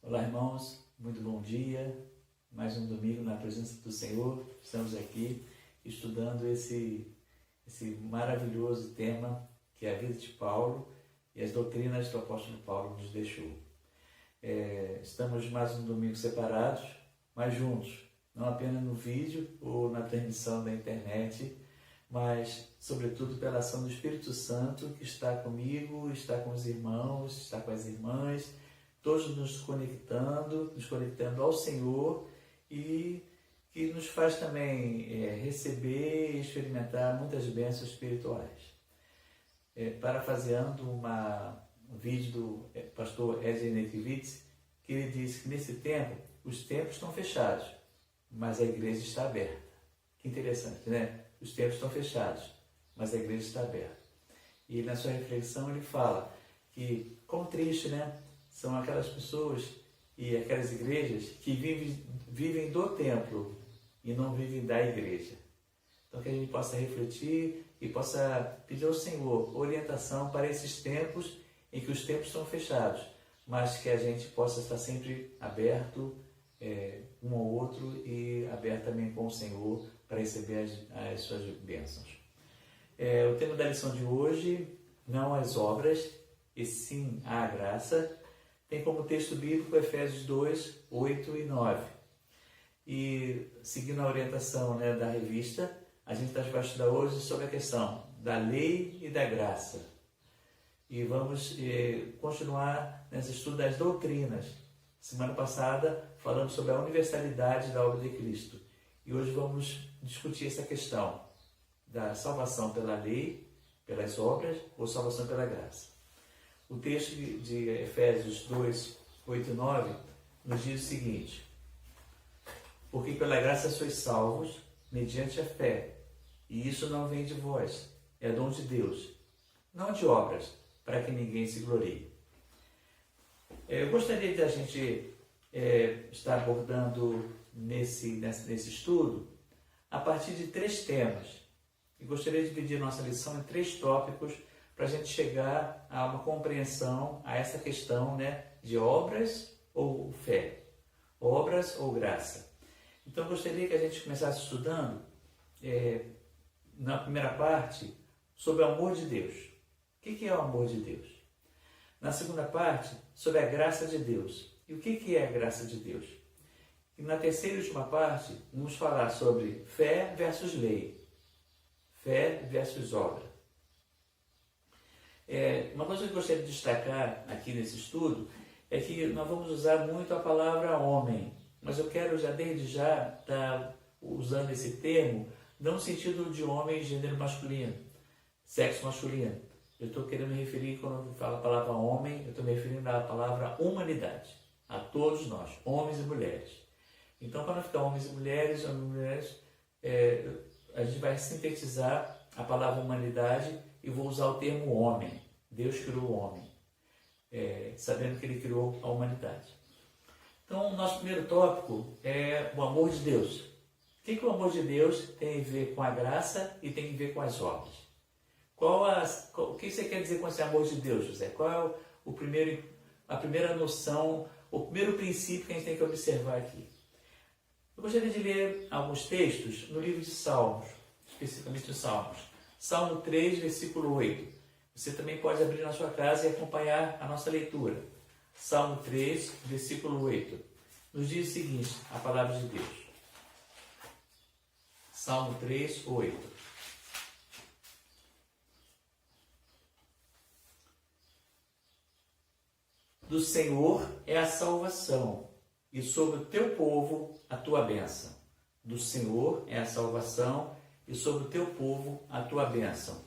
Olá, irmãos, muito bom dia. Mais um domingo na presença do Senhor. Estamos aqui estudando esse maravilhoso tema que é a vida de Paulo e as doutrinas que o apóstolo Paulo nos deixou. Estamos mais um domingo separados, mas juntos, não apenas no vídeo ou na transmissão da internet, mas sobretudo pela ação do Espírito Santo que está comigo, está com os irmãos, está com as irmãs, todos nos conectando ao Senhor e que nos faz também receber e experimentar muitas bênçãos espirituais. Parafraseando um vídeo do pastor Ed Nekiewicz, que ele disse que nesse tempo, os templos estão fechados, mas a igreja está aberta. Que interessante, né? Os templos estão fechados, mas a igreja está aberta. E na sua reflexão ele fala que, como triste, né? São aquelas pessoas e aquelas igrejas que vivem do templo e não vivem da igreja. Então que a gente possa refletir e possa pedir ao Senhor orientação para esses tempos em que os tempos estão fechados, mas que a gente possa estar sempre aberto um ao outro e aberto também com o Senhor para receber as suas bênçãos. O tema da lição de hoje, não as obras, e sim a graça, tem como texto bíblico Efésios 2, 8 e 9. E seguindo a orientação da revista, a gente vai estudar hoje sobre a questão da lei e da graça. E vamos continuar nesse estudo das doutrinas. Semana passada falamos sobre a universalidade da obra de Cristo. E hoje vamos discutir essa questão da salvação pela lei, pelas obras, ou salvação pela graça. O texto de Efésios 2, 8 e 9 nos diz o seguinte: porque pela graça sois salvos, mediante a fé, e isso não vem de vós, é dom de Deus, não de obras, para que ninguém se glorie. Eu gostaria de a gente estar abordando nesse estudo a partir de 3 temas. E gostaria de dividir nossa lição em 3 tópicos para a gente chegar a uma compreensão a essa questão de obras ou fé, obras ou graça. Então eu gostaria que a gente começasse estudando na primeira parte sobre o amor de Deus. O que é o amor de Deus? Na segunda parte, sobre a graça de Deus. E o que é a graça de Deus? E na terceira e última parte, vamos falar sobre fé versus lei, fé versus obra. Uma coisa que eu gostaria de destacar aqui nesse estudo é que nós vamos usar muito a palavra homem, mas eu quero desde já estar usando esse termo não no sentido de homem gênero masculino, sexo masculino. Eu estou querendo me referir, quando eu falo a palavra homem, eu estou me referindo à palavra humanidade, a todos nós, homens e mulheres. Então, para não ficar homens e mulheres, a gente vai sintetizar a palavra humanidade e vou usar o termo homem. Deus criou o homem, sabendo que Ele criou a humanidade. Então, o nosso primeiro tópico é o amor de Deus. O que o amor de Deus tem a ver com a graça e tem a ver com as obras? O que você quer dizer com esse amor de Deus, José? Qual é a primeira noção, o primeiro princípio que a gente tem que observar aqui? Eu gostaria de ler alguns textos no livro de Salmos, especificamente os Salmos. Salmo 3, versículo 8. Você também pode abrir na sua casa e acompanhar a nossa leitura. Salmo 3, versículo 8. Nos diz o seguinte, a palavra de Deus. Salmo 3, 8. Do Senhor é a salvação, e sobre o teu povo a tua bênção. Do Senhor é a salvação, e sobre o teu povo a tua bênção.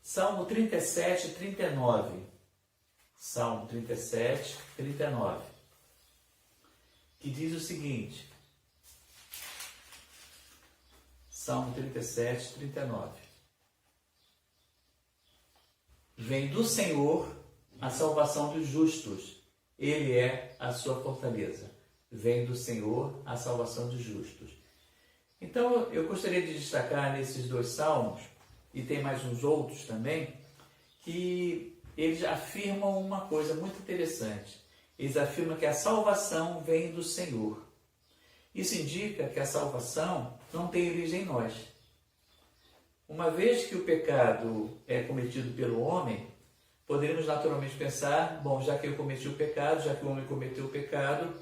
Salmo 37, 39. Salmo 37, 39. Que diz o seguinte. Salmo 37, 39. Vem do Senhor a salvação dos justos. Ele é a sua fortaleza. Vem do Senhor a salvação dos justos. Então, eu gostaria de destacar nesses 2 salmos, e tem mais uns outros também, que eles afirmam uma coisa muito interessante, eles afirmam que a salvação vem do Senhor. Isso indica que a salvação não tem origem em nós. Uma vez que o pecado é cometido pelo homem, poderíamos naturalmente pensar, bom, já que eu cometi o pecado, já que o homem cometeu o pecado,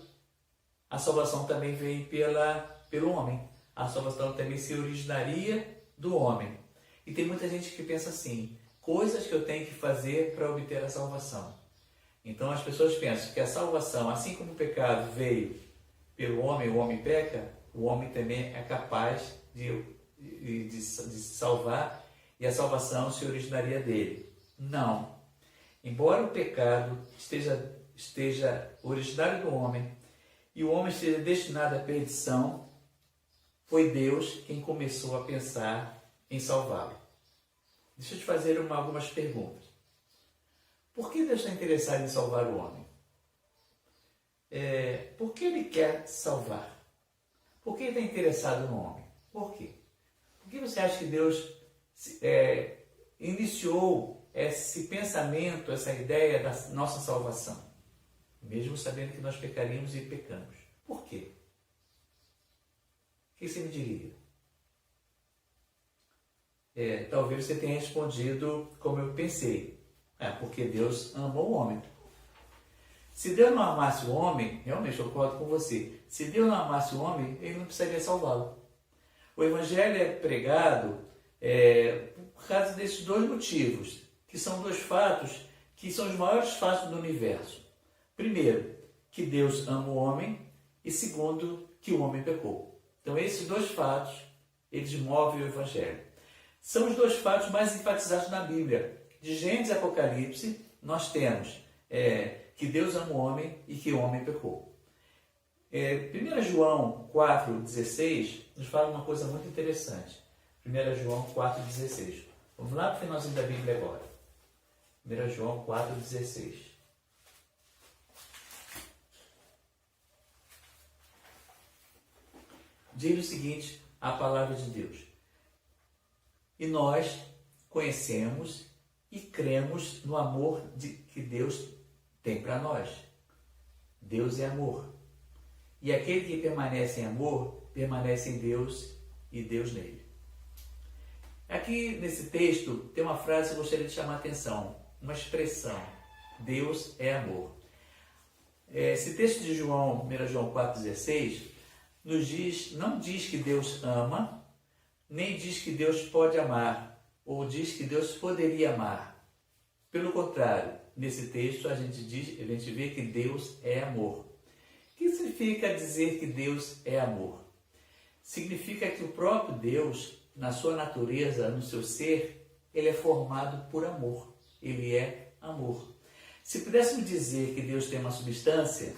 a salvação também vem pelo homem. A salvação também se originaria do homem. E tem muita gente que pensa assim, coisas que eu tenho que fazer para obter a salvação. Então as pessoas pensam que a salvação, assim como o pecado veio pelo homem, o homem peca, o homem também é capaz de salvar e a salvação se originaria dele. Não. Embora o pecado esteja originário do homem e o homem esteja destinado à perdição, foi Deus quem começou a pensar em salvá-lo. Deixa eu te fazer algumas perguntas. Por que Deus está interessado em salvar o homem? Por que Ele quer salvar? Por que Ele está interessado no homem? Por quê? Por que você acha que Deus iniciou esse pensamento, essa ideia da nossa salvação? Mesmo sabendo que nós pecaríamos e pecamos. Por quê? O que você me diria? Talvez você tenha respondido como eu pensei. Porque Deus amou o homem. Se Deus não amasse o homem, realmente eu concordo com você, se Deus não amasse o homem, Ele não precisaria salvá-lo. O Evangelho é pregado por causa desses dois motivos, que são dois fatos que são os maiores fatos do universo. Primeiro, que Deus ama o homem, e segundo, que o homem pecou. Então esses dois fatos, eles movem o Evangelho. São os dois fatos mais enfatizados na Bíblia. De Gênesis e Apocalipse, nós temos que Deus ama o homem e que o homem pecou. 1 João 4,16 nos fala uma coisa muito interessante. 1 João 4,16. Vamos lá para o finalzinho da Bíblia agora. 1 João 4,16. Diz o seguinte, a palavra de Deus. E nós conhecemos e cremos no amor que Deus tem para nós. Deus é amor. E aquele que permanece em amor, permanece em Deus e Deus nele. Aqui nesse texto tem uma frase que eu gostaria de chamar a atenção, uma expressão. Deus é amor. Esse texto de João, 1 João 4,16, não diz que Deus ama, nem diz que Deus pode amar, ou diz que Deus poderia amar. Pelo contrário, nesse texto a gente vê que Deus é amor. O que significa dizer que Deus é amor? Significa que o próprio Deus, na sua natureza, no seu ser, ele é formado por amor. Ele é amor. Se pudéssemos dizer que Deus tem uma substância,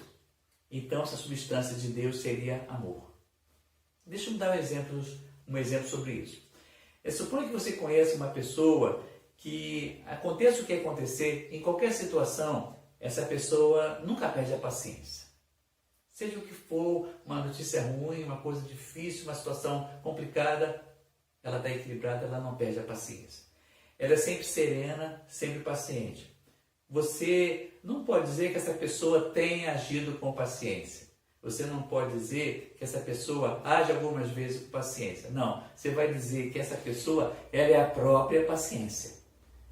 então essa substância de Deus seria amor. Deixa eu dar um exemplo sobre isso. Suponha que você conhece uma pessoa que, aconteça o que acontecer, em qualquer situação, essa pessoa nunca perde a paciência. Seja o que for, uma notícia ruim, uma coisa difícil, uma situação complicada, ela está equilibrada, ela não perde a paciência. Ela é sempre serena, sempre paciente. Você não pode dizer que essa pessoa tenha agido com paciência. Você não pode dizer que essa pessoa age algumas vezes com paciência. Não, você vai dizer que essa pessoa, ela é a própria paciência.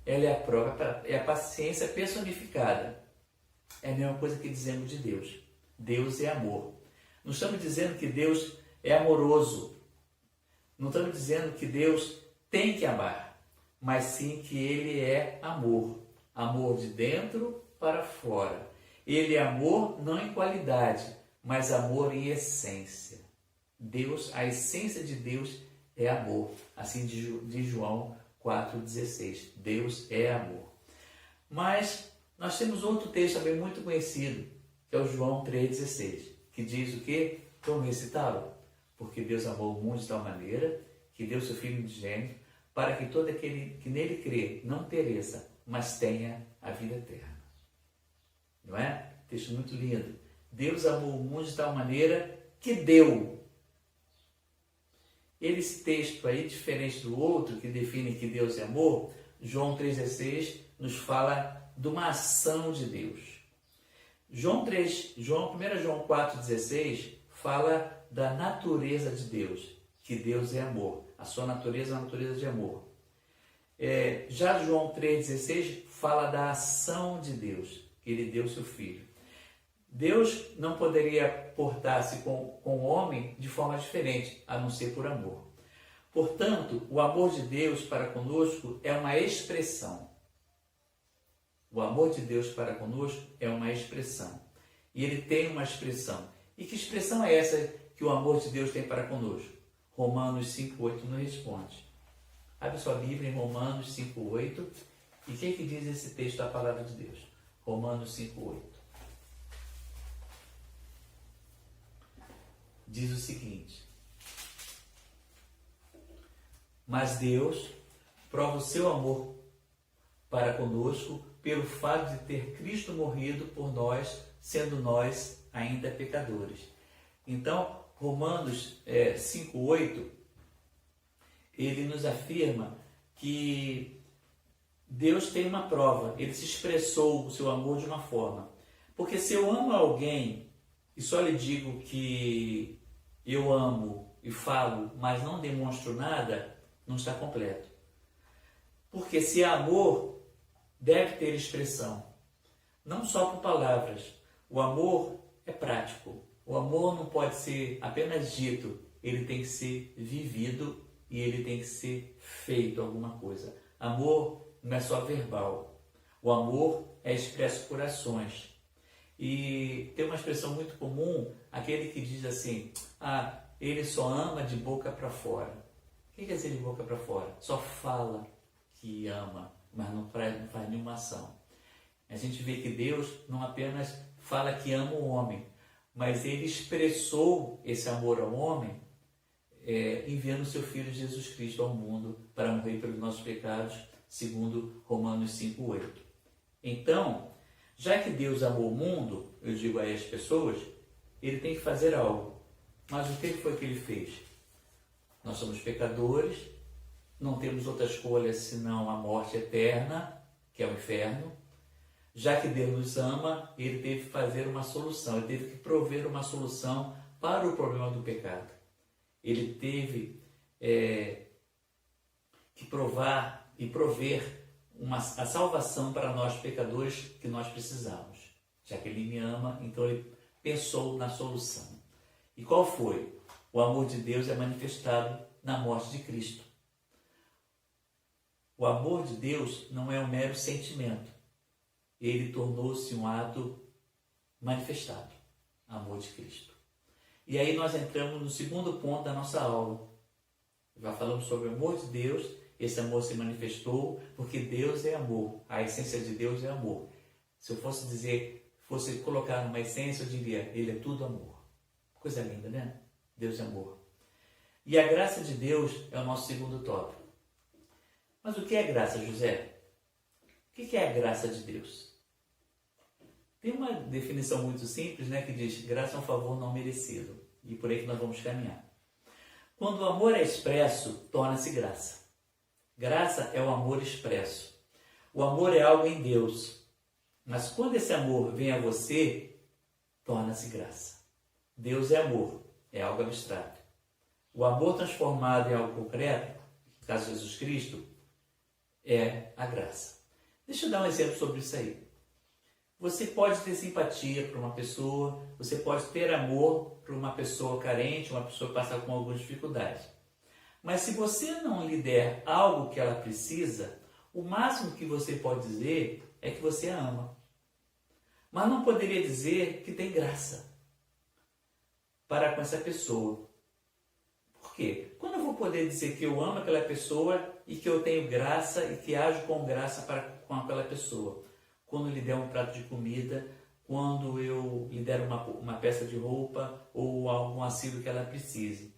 Ela é a paciência personificada. É a mesma coisa que dizemos de Deus. Deus é amor. Não estamos dizendo que Deus é amoroso. Não estamos dizendo que Deus tem que amar, mas sim que Ele é amor. Amor de dentro para fora. Ele é amor não em qualidade, mas amor em essência. Deus, a essência de Deus é amor. Assim diz João 4,16. Deus é amor. Mas nós temos outro texto também muito conhecido, que é o João 3,16, que diz o quê? Vamos recitá-lo? Porque Deus amou o mundo de tal maneira que deu seu Filho unigênito para que todo aquele que nele crê não pereça, mas tenha a vida eterna. Não é? Texto muito lindo. Deus amou o mundo de tal maneira que deu. Esse texto aí, diferente do outro, que define que Deus é amor, João 3,16 nos fala de uma ação de Deus. 1 João 4,16 fala da natureza de Deus, que Deus é amor. A sua natureza é uma natureza de amor. Já João 3,16 fala da ação de Deus, que Ele deu seu Filho. Deus não poderia portar-se com o homem de forma diferente, a não ser por amor. Portanto, o amor de Deus para conosco é uma expressão. O amor de Deus para conosco é uma expressão. E Ele tem uma expressão. E que expressão é essa que o amor de Deus tem para conosco? Romanos 5,8 nos responde. Abre sua Bíblia em Romanos 5,8. E o que diz esse texto da palavra de Deus? Romanos 5,8. Diz o seguinte: mas Deus prova o seu amor para conosco pelo fato de ter Cristo morrido por nós, sendo nós ainda pecadores. Então, Romanos 5,8, ele nos afirma que Deus tem uma prova, Ele se expressou o seu amor de uma forma. Porque se eu amo alguém e só lhe digo que eu amo e falo, mas não demonstro nada, não está completo. Porque se é amor, deve ter expressão, não só por palavras. O amor é prático. O amor não pode ser apenas dito, ele tem que ser vivido e ele tem que ser feito alguma coisa. Amor não é só verbal. O amor é expresso por ações. E tem uma expressão muito comum, aquele que diz assim: ele só ama de boca para fora. O que quer dizer de boca para fora? Só fala que ama, mas não faz nenhuma ação. A gente vê que Deus não apenas fala que ama o homem, mas Ele expressou esse amor ao homem enviando o seu Filho Jesus Cristo ao mundo para morrer pelos nossos pecados, segundo Romanos 5,8. Então, já que Deus amou o mundo, eu digo aí as pessoas, Ele tem que fazer algo. Mas o que foi que Ele fez? Nós somos pecadores, não temos outra escolha senão a morte eterna, que é o inferno. Já que Deus nos ama, Ele teve que fazer uma solução, Ele teve que prover uma solução para o problema do pecado. Ele teve que provar e prover a salvação para nós pecadores que nós precisamos. Já que Ele me ama, então Ele pensou na solução. E qual foi? O amor de Deus é manifestado na morte de Cristo. O amor de Deus não é um mero sentimento. Ele tornou-se um ato manifestado, amor de Cristo. E aí nós entramos no segundo ponto da nossa aula. Já falamos sobre o amor de Deus, esse amor se manifestou porque Deus é amor, a essência de Deus é amor. Se eu fosse colocar uma essência, eu diria, Ele é tudo amor. Coisa linda, né? Deus é amor. E a graça de Deus é o nosso segundo tópico. Mas o que é graça, José? O que é a graça de Deus? Tem uma definição muito simples, né, que diz: graça é um favor não merecido. E por aí que nós vamos caminhar. Quando o amor é expresso, torna-se graça. Graça é o amor expresso. O amor é algo em Deus. Mas quando esse amor vem a você, torna-se graça. Deus é amor, é algo abstrato. O amor transformado em algo concreto, no caso de Jesus Cristo, é a graça. Deixa eu dar um exemplo sobre isso aí. Você pode ter simpatia por uma pessoa, você pode ter amor por uma pessoa carente, uma pessoa que passa com algumas dificuldades. Mas se você não lhe der algo que ela precisa, o máximo que você pode dizer é que você a ama. Mas não poderia dizer que tem graça para com essa pessoa. Por quê? Quando eu vou poder dizer que eu amo aquela pessoa e que eu tenho graça e que ajo com graça com aquela pessoa? Quando lhe der um prato de comida, quando eu lhe der uma peça de roupa ou algum auxílio que ela precise.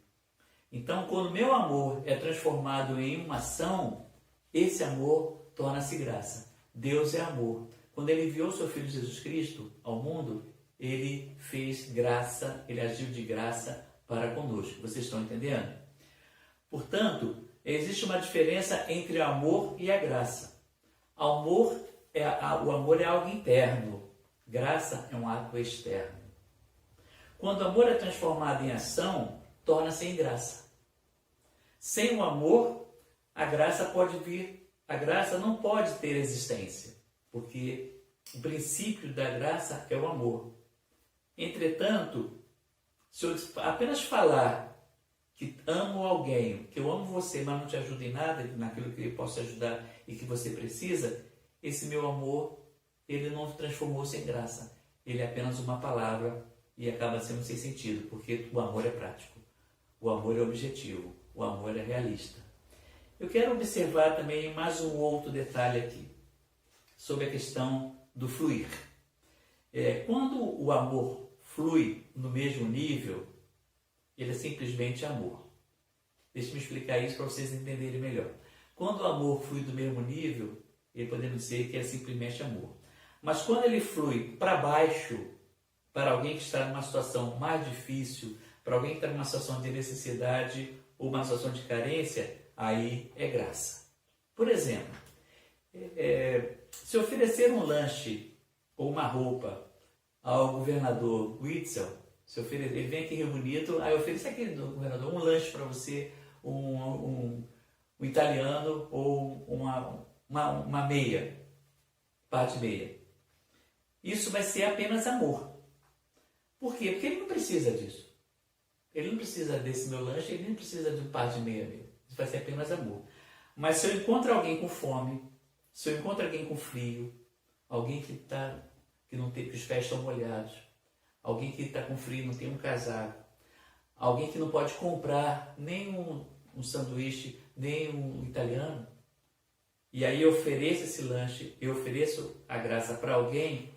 Então, quando meu amor é transformado em uma ação, esse amor torna-se graça. Deus é amor. Quando Ele enviou seu Filho Jesus Cristo ao mundo, Ele fez graça, Ele agiu de graça para conosco. Vocês estão entendendo? Portanto, existe uma diferença entre amor e a graça. O amor é algo interno. Graça é um ato externo. Quando o amor é transformado em ação, torna-se em graça. Sem o amor, a graça não pode ter existência, porque o princípio da graça é o amor. Entretanto, se eu apenas falar que amo alguém, que eu amo você, mas não te ajudo em nada, naquilo que eu posso te ajudar e que você precisa, esse meu amor, ele não transformou-se em graça. Ele é apenas uma palavra e acaba sendo sem sentido, porque o amor é prático, o amor é objetivo, o amor é realista. Eu quero observar também mais um outro detalhe aqui, sobre a questão do fluir. Quando o amor flui no mesmo nível, ele é simplesmente amor. Deixa eu explicar isso para vocês entenderem melhor. Quando o amor flui do mesmo nível, ele podemos dizer que é simplesmente amor. Mas quando ele flui para baixo, para alguém que está numa situação mais difícil, para alguém que está numa situação de necessidade ou uma situação de carência, aí é graça. Por exemplo, se oferecer um lanche ou uma roupa ao governador Witzel, ele vem aqui reunido, aí oferece aqui do governador um lanche para você, um italiano ou uma meia, parte meia. Isso vai ser apenas amor. Por quê? Porque ele não precisa disso. Ele não precisa desse meu lanche, ele nem precisa de um par de meia meu. Isso vai ser apenas amor. Mas se eu encontro alguém com fome, se eu encontro alguém com frio, alguém que não tem, que os pés estão molhados, alguém que está com frio, não tem um casaco, alguém que não pode comprar nem um sanduíche, nem um italiano, e aí eu ofereço esse lanche, eu ofereço a graça para alguém,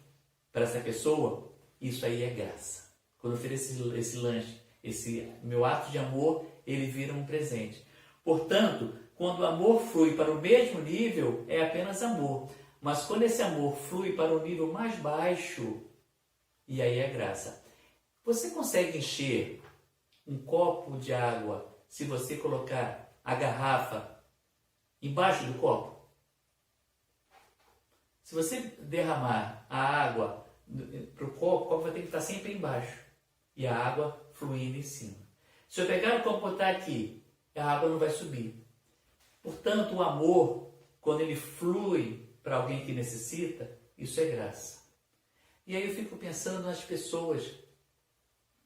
para essa pessoa, isso aí é graça. Quando eu ofereço esse lanche, esse meu ato de amor, ele vira um presente. Portanto, quando o amor flui para o mesmo nível, é apenas amor. Mas quando esse amor flui para o nível mais baixo, e aí é graça. Você consegue encher um copo de água se você colocar a garrafa embaixo do copo? Se você derramar a água para o copo vai ter que estar sempre embaixo e a água fluindo em cima. Se eu pegar o copo e botar aqui, a água não vai subir. Portanto, o amor, quando ele flui para alguém que necessita, isso é graça. E aí eu fico pensando nas pessoas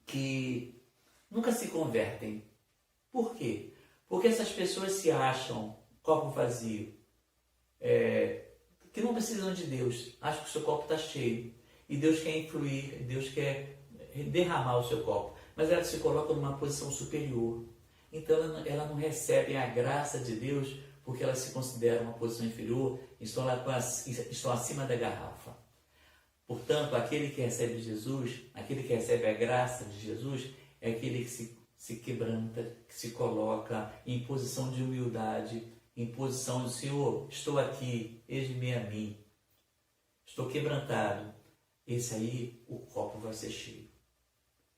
que nunca se convertem. Por quê? Porque essas pessoas se acham copo vazio, que não precisam de Deus, acham que o seu copo está cheio. E Deus quer influir, Deus quer derramar o seu copo. Mas ela se coloca numa posição superior. Então ela não recebe a graça de Deus porque ela se considera uma posição inferior, estão acima da garrafa. Portanto, aquele que recebe Jesus, aquele que recebe a graça de Jesus, é aquele que se quebranta, que se coloca em posição de humildade, em posição de Senhor, estou aqui, eis-me a mim, estou quebrantado. Esse aí, o copo vai ser cheio.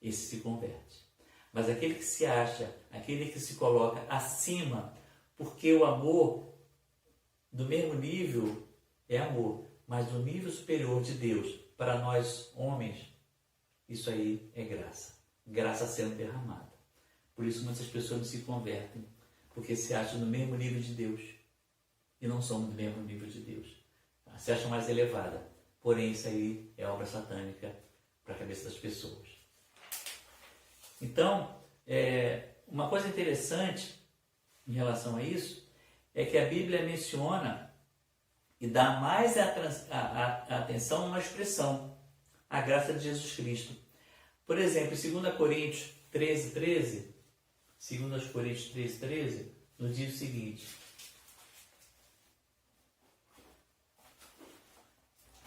Esse se converte. Mas aquele que se acha, aquele que se coloca acima, porque o amor do mesmo nível é amor, mas do nível superior de Deus, para nós homens, isso aí é graça. Graça sendo derramada. Por isso muitas pessoas não se convertem, porque se acham no mesmo nível de Deus e não são no mesmo nível de Deus. Se acham mais elevada. Porém, isso aí é obra satânica para a cabeça das pessoas. Então, uma coisa interessante em relação a isso é que a Bíblia menciona e dá mais atenção a uma expressão, a graça de Jesus Cristo. Por exemplo, em 2 Coríntios 13, 2 Coríntios 13, nos diz o seguinte: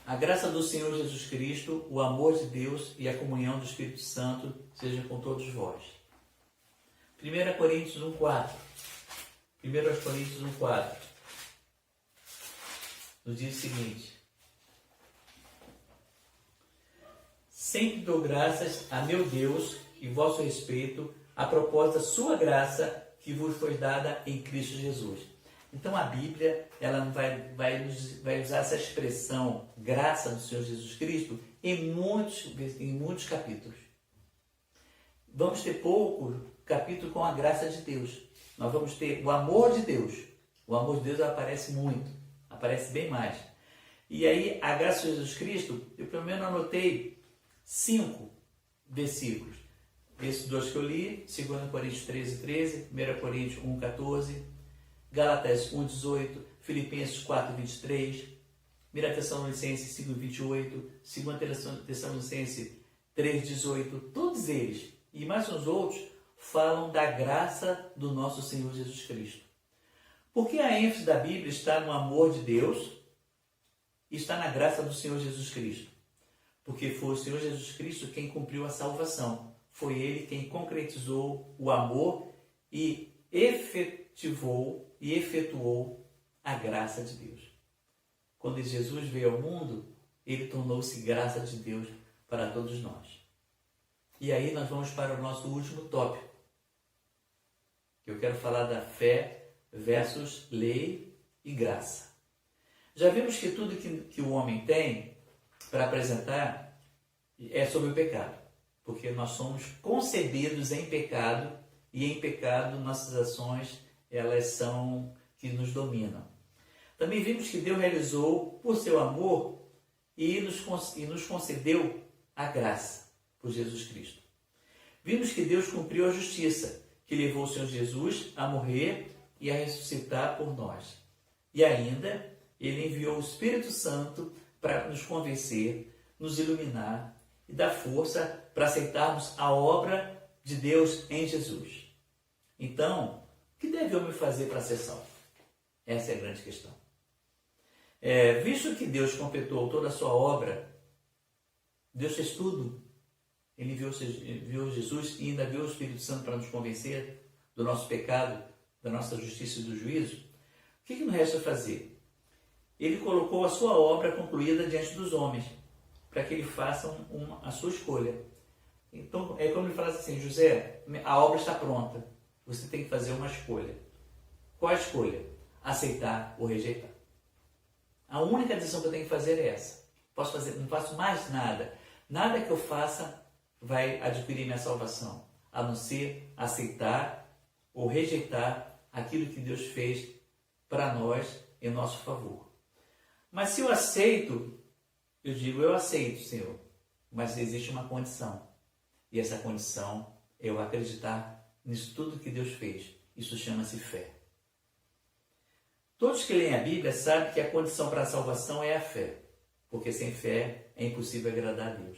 a graça do Senhor Jesus Cristo, o amor de Deus e a comunhão do Espírito Santo sejam com todos vós. 1 Coríntios 1,4. 1 Coríntios 1,4. Nos diz o seguinte: sempre dou graças a meu Deus em vosso respeito, a propósito da sua graça que vos foi dada em Cristo Jesus. Então a Bíblia ela vai usar essa expressão graça do Senhor Jesus Cristo em muitos capítulos. Vamos ter pouco capítulo com a graça de Deus. Nós vamos ter o amor de Deus. O amor de Deus aparece muito, aparece bem mais. E aí, a graça de Jesus Cristo, eu pelo menos anotei 5 versículos. Esses 2 que eu li, 2 Coríntios 13, 1 Coríntios 1, 14, Gálatas 1, 18, Filipenses 4, 23, 1 Tessalonicenses 5, 28, 2 Tessalonicenses 3, 18, todos eles, e mais uns outros, falam da graça do nosso Senhor Jesus Cristo. Porque a ênfase da Bíblia está no amor de Deus e está na graça do Senhor Jesus Cristo. Porque foi o Senhor Jesus Cristo quem cumpriu a salvação. Foi Ele quem concretizou o amor e efetuou a graça de Deus. Quando Jesus veio ao mundo, Ele tornou-se graça de Deus para todos nós. E aí nós vamos para o nosso último tópico. Eu quero falar da fé versus lei e graça. Já vimos que tudo que o homem tem para apresentar é sobre o pecado. Porque nós somos concebidos em pecado e em pecado nossas ações elas são que nos dominam. Também vimos que Deus realizou por seu amor e nos concedeu a graça por Jesus Cristo. Vimos que Deus cumpriu a justiça, que levou o Senhor Jesus a morrer e a ressuscitar por nós. E ainda, Ele enviou o Espírito Santo para nos convencer, nos iluminar e dar força para aceitarmos a obra de Deus em Jesus. Então, o que deve o homem fazer para ser salvo? Essa é a grande questão. Visto que Deus completou toda a sua obra, Deus fez tudo. Ele enviou Jesus e ainda enviou o Espírito Santo para nos convencer do nosso pecado, da nossa justiça e do juízo. O que nos resta fazer? Ele colocou a sua obra concluída diante dos homens, para que eles façam a sua escolha. Então, é como ele fala assim: José, a obra está pronta, você tem que fazer uma escolha. Qual a escolha? Aceitar ou rejeitar. A única decisão que eu tenho que fazer é essa. Não faço mais nada. Nada que eu faça vai adquirir minha salvação, a não ser aceitar ou rejeitar aquilo que Deus fez para nós em nosso favor. Mas se eu aceito, eu digo, eu aceito, Senhor, mas existe uma condição. E essa condição é eu acreditar nisso tudo que Deus fez. Isso chama-se fé. Todos que leem a Bíblia sabem que a condição para a salvação é a fé, porque sem fé é impossível agradar a Deus.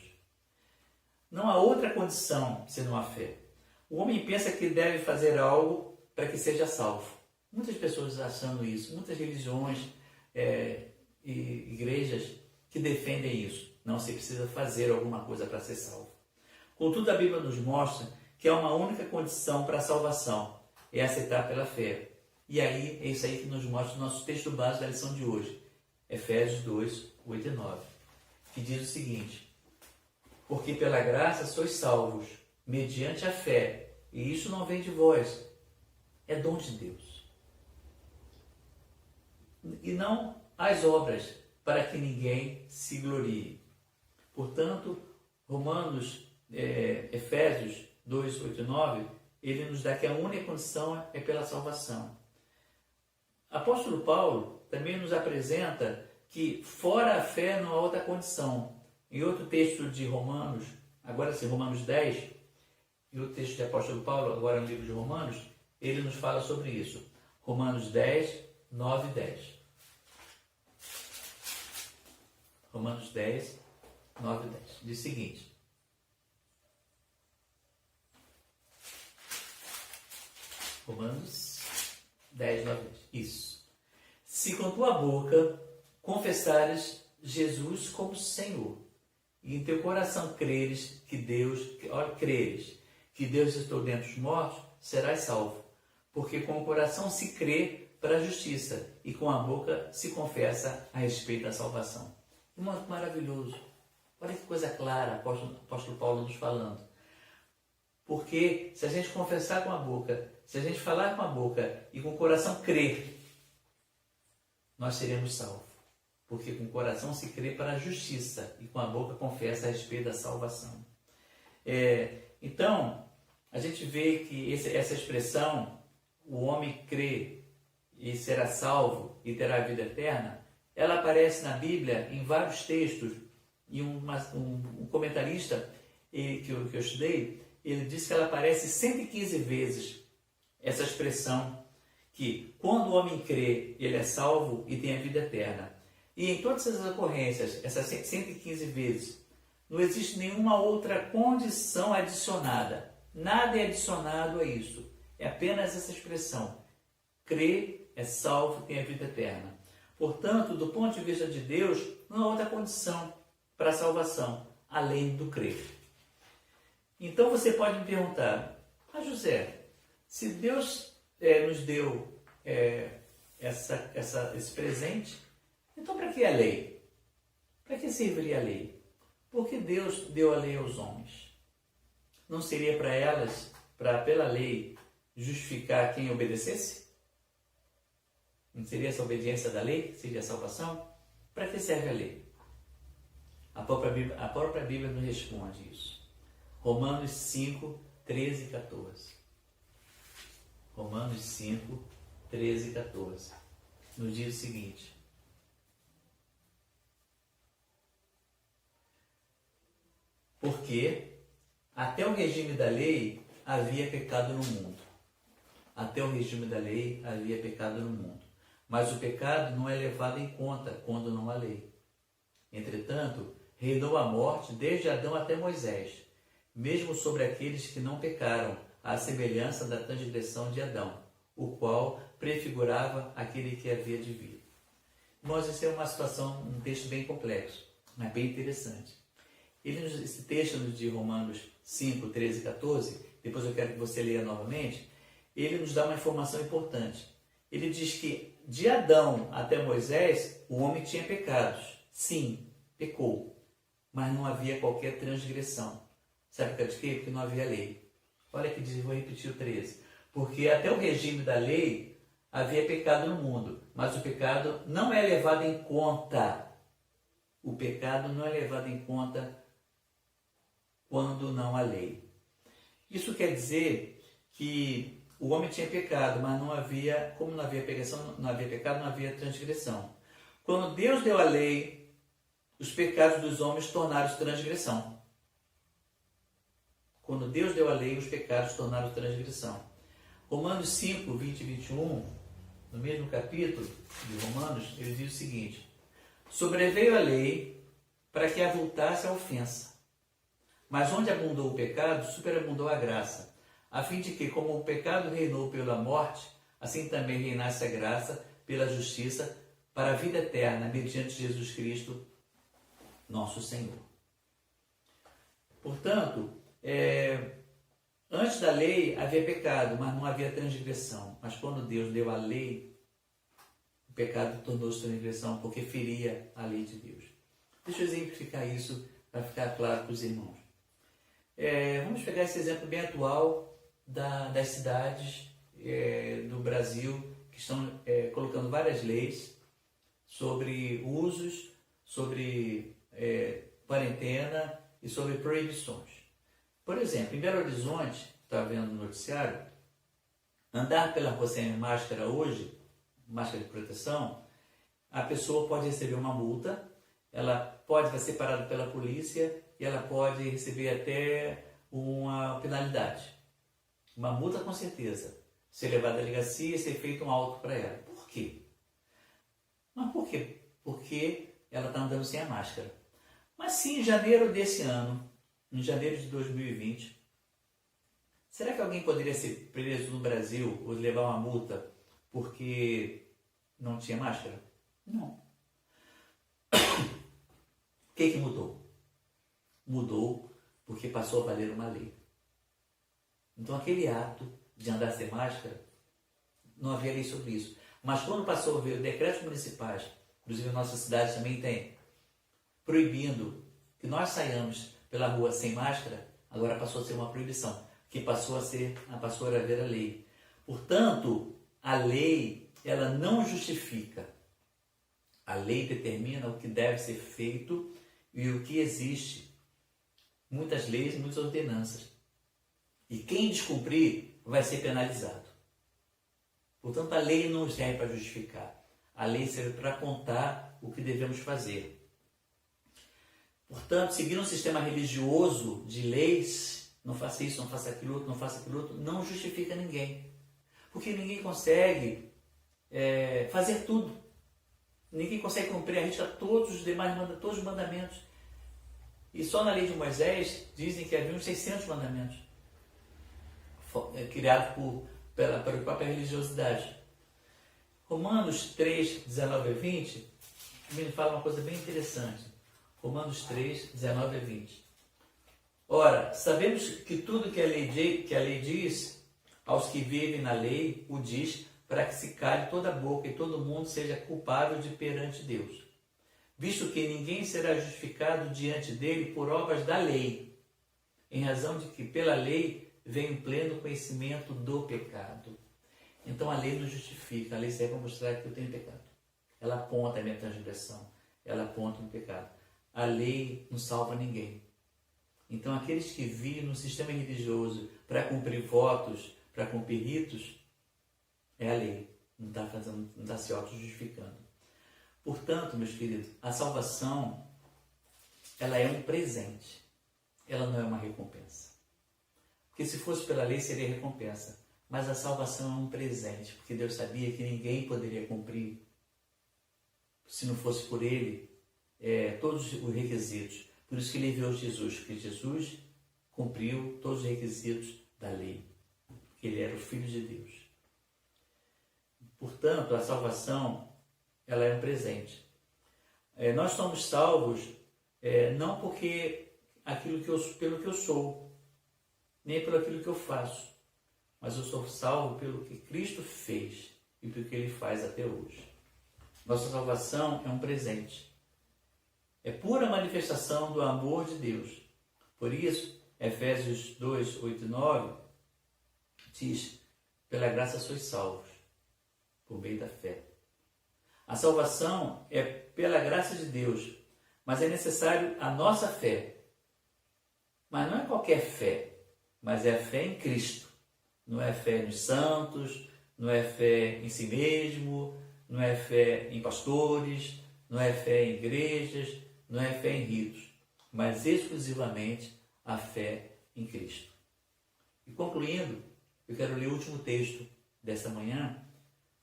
Não há outra condição senão a fé. O homem pensa que deve fazer algo para que seja salvo. Muitas pessoas achando isso, muitas religiões e igrejas que defendem isso. Não se precisa fazer alguma coisa para ser salvo. Contudo, a Bíblia nos mostra que há uma única condição para a salvação, é aceitar pela fé. E aí, é isso aí que nos mostra o nosso texto básico da lição de hoje, Efésios 2, 8 e 9, que diz o seguinte: porque pela graça sois salvos, mediante a fé, e isso não vem de vós, é dom de Deus. E não as obras, para que ninguém se glorie. Portanto, Efésios 2, 8 e 9, ele nos dá que a única condição é pela salvação. Apóstolo Paulo também nos apresenta que fora a fé não há outra condição. Em outro texto de Romanos, agora sim, Romanos 10, e outro texto de Apóstolo Paulo, agora no livro de Romanos, ele nos fala sobre isso. Romanos 10, 9 e 10. Romanos 10, 9 e 10. Diz o seguinte: Romanos 10, 9 e 10. Isso. Se com tua boca confessares Jesus como Senhor, e em teu coração creres que Deus ressuscitou dentre os mortos, serás salvo. Porque com o coração se crê para a justiça, e com a boca se confessa a respeito da salvação. Maravilhoso. Olha que coisa clara, apóstolo Paulo nos falando. Porque se a gente confessar com a boca, se a gente falar com a boca e com o coração crer, nós seremos salvos. porque com o coração se crê para a justiça e com a boca confessa a respeito da salvação. Então, a gente vê que essa expressão, o homem crê e será salvo e terá vida eterna, ela aparece na Bíblia em vários textos, e um comentarista que eu estudei, ele disse que ela aparece 115 vezes, essa expressão, que quando o homem crê, ele é salvo e tem a vida eterna. E em todas essas ocorrências, essas 115 vezes, não existe nenhuma outra condição adicionada. Nada é adicionado a isso. É apenas essa expressão. Crê, é salvo, tem a vida eterna. Portanto, do ponto de vista de Deus, não há outra condição para a salvação, além do crer. Então você pode me perguntar, José, se Deus nos deu esse presente, então para que a lei? Para que serviria a lei? Porque Deus deu a lei aos homens. Não seria para elas, pela lei, justificar quem obedecesse? Não seria essa obediência da lei? Seria a salvação? Para que serve a lei? A própria Bíblia nos responde isso. Romanos 5, 13 e 14. Romanos 5, 13 e 14. Nos diz o seguinte: porque até o regime da lei havia pecado no mundo. Até o regime da lei havia pecado no mundo. Mas o pecado não é levado em conta quando não há lei. Entretanto, reinou a morte desde Adão até Moisés, mesmo sobre aqueles que não pecaram, à semelhança da transgressão de Adão, o qual prefigurava aquele que havia de vir. Irmãos, isso é uma situação, um texto bem complexo, mas bem interessante. Esse texto de Romanos 5, 13 e 14, depois eu quero que você leia novamente, ele nos dá uma informação importante. Ele diz que de Adão até Moisés, o homem tinha pecados. Sim, pecou, mas não havia qualquer transgressão. Sabe por quê? Porque não havia lei. Olha que diz, vou repetir o 13. Porque até o regime da lei havia pecado no mundo, mas o pecado não é levado em conta. O pecado não é levado em conta quando não há lei. Isso quer dizer que o homem tinha pecado, mas não havia, como não havia pecado, não havia transgressão. Quando Deus deu a lei, os pecados dos homens tornaram-se transgressão. Quando Deus deu a lei, os pecados tornaram-se transgressão. Romanos 5, 20 e 21, no mesmo capítulo de Romanos, ele diz o seguinte: sobreveio a lei para que avultasse a ofensa. Mas onde abundou o pecado, superabundou a graça, a fim de que, como o pecado reinou pela morte, assim também reinasse a graça pela justiça para a vida eterna, mediante Jesus Cristo, nosso Senhor. Portanto, antes da lei havia pecado, mas não havia transgressão. Mas quando Deus deu a lei, o pecado tornou-se transgressão, porque feria a lei de Deus. Deixa eu exemplificar isso para ficar claro para os irmãos. Vamos pegar esse exemplo bem atual das cidades do Brasil, que estão colocando várias leis sobre usos, sobre quarentena e sobre proibições. Por exemplo, em Belo Horizonte, estava vendo no noticiário, andar pela rua sem máscara hoje, máscara de proteção, a pessoa pode receber uma multa, ela pode ser parada pela polícia e ela pode receber até uma penalidade. Uma multa com certeza. Ser levada à delegacia e ser feito um auto para ela. Por quê? Mas por quê? Porque ela está andando sem a máscara. Mas se em janeiro desse ano, em janeiro de 2020, será que alguém poderia ser preso no Brasil ou levar uma multa porque não tinha máscara? Não. O que mudou? Mudou porque passou a valer uma lei. Então aquele ato de andar sem máscara, não havia lei sobre isso. Mas quando passou a ver decretos municipais, inclusive a nossa cidade também tem, proibindo que nós saiamos pela rua sem máscara, agora passou a ser uma proibição, que passou a haver a lei. Portanto, a lei, ela não justifica. A lei determina o que deve ser feito e o que existe. Muitas leis, muitas ordenanças. E quem descumprir vai ser penalizado. Portanto, a lei não serve para justificar. A lei serve para contar o que devemos fazer. Portanto, seguir um sistema religioso de leis, não faça isso, não faça aquilo outro, não faça aquilo outro, não justifica ninguém. Porque ninguém consegue fazer tudo. Ninguém consegue cumprir a risca todos os mandamentos. E só na lei de Moisés dizem que havia uns 600 mandamentos criados pela própria religiosidade. Romanos 3, 19 a 20 me fala uma coisa bem interessante. Romanos 3, 19 a 20. Ora, sabemos que tudo que a lei diz, aos que vivem na lei, o diz, para que se cale toda a boca e todo mundo seja culpável perante Deus. Visto que ninguém será justificado diante dele por obras da lei, em razão de que pela lei vem o pleno conhecimento do pecado. Então a lei nos justifica, a lei serve para mostrar que eu tenho pecado. Ela aponta a minha transgressão, ela aponta o pecado. A lei não salva ninguém. Então aqueles que vivem no sistema religioso para cumprir votos, para cumprir ritos, é a lei, não está se auto-justificando. Portanto, meus queridos, a salvação, ela é um presente, ela não é uma recompensa. Porque se fosse pela lei seria recompensa, mas a salvação é um presente, porque Deus sabia que ninguém poderia cumprir, se não fosse por Ele, todos os requisitos. Por isso que Ele enviou Jesus, porque Jesus cumpriu todos os requisitos da lei, porque Ele era o Filho de Deus. Portanto, a salvação, ela é um presente. Nós somos salvos não porque pelo que eu sou, nem pelo aquilo que eu faço, mas eu sou salvo pelo que Cristo fez e pelo que Ele faz até hoje. Nossa salvação é um presente. É pura manifestação do amor de Deus. Por isso, Efésios 2, 8 e 9 diz: pela graça sois salvos, por meio da fé. A salvação é pela graça de Deus, mas é necessário a nossa fé. Mas não é qualquer fé, mas é a fé em Cristo. Não é fé nos santos, não é fé em si mesmo, não é fé em pastores, não é fé em igrejas, não é fé em ritos, mas exclusivamente a fé em Cristo. E concluindo, eu quero ler o último texto desta manhã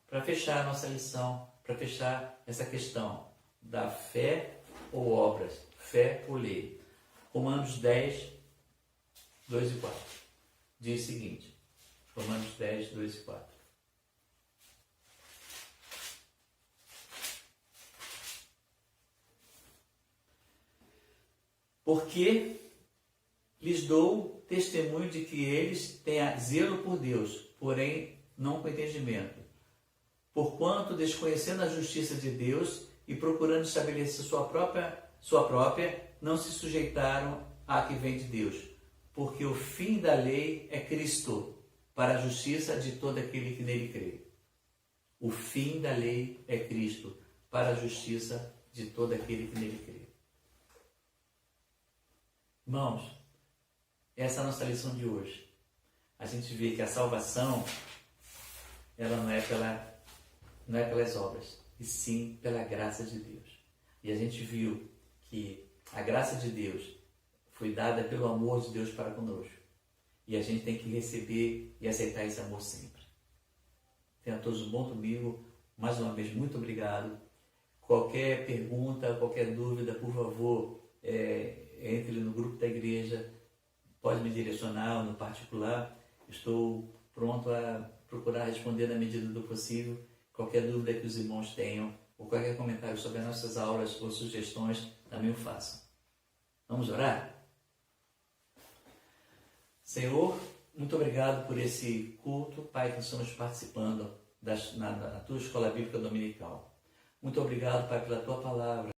para fechar a nossa lição, para fechar essa questão da fé ou obras, fé ou lei. Romanos 10, 2 e 4 diz o seguinte, Romanos 10, 2 e 4. Porque lhes dou testemunho de que eles têm zelo por Deus, porém não com entendimento. Porquanto, desconhecendo a justiça de Deus e procurando estabelecer sua própria, não se sujeitaram à que vem de Deus. Porque o fim da lei é Cristo, para a justiça de todo aquele que nele crê. O fim da lei é Cristo, para a justiça de todo aquele que nele crê. Irmãos, essa é a nossa lição de hoje. A gente vê que a salvação, ela não é pelas obras, e sim pela graça de Deus. E a gente viu que a graça de Deus foi dada pelo amor de Deus para conosco. E a gente tem que receber e aceitar esse amor sempre. Tenham todos um bom domingo. Mais uma vez, muito obrigado. Qualquer pergunta, qualquer dúvida, por favor, entre no grupo da igreja, pode me direcionar no particular. Estou pronto a procurar responder na medida do possível qualquer dúvida que os irmãos tenham, ou qualquer comentário sobre as nossas aulas ou sugestões, também o façam. Vamos orar? Senhor, muito obrigado por esse culto, Pai, que estamos participando na Tua Escola Bíblica Dominical. Muito obrigado, Pai, pela Tua palavra.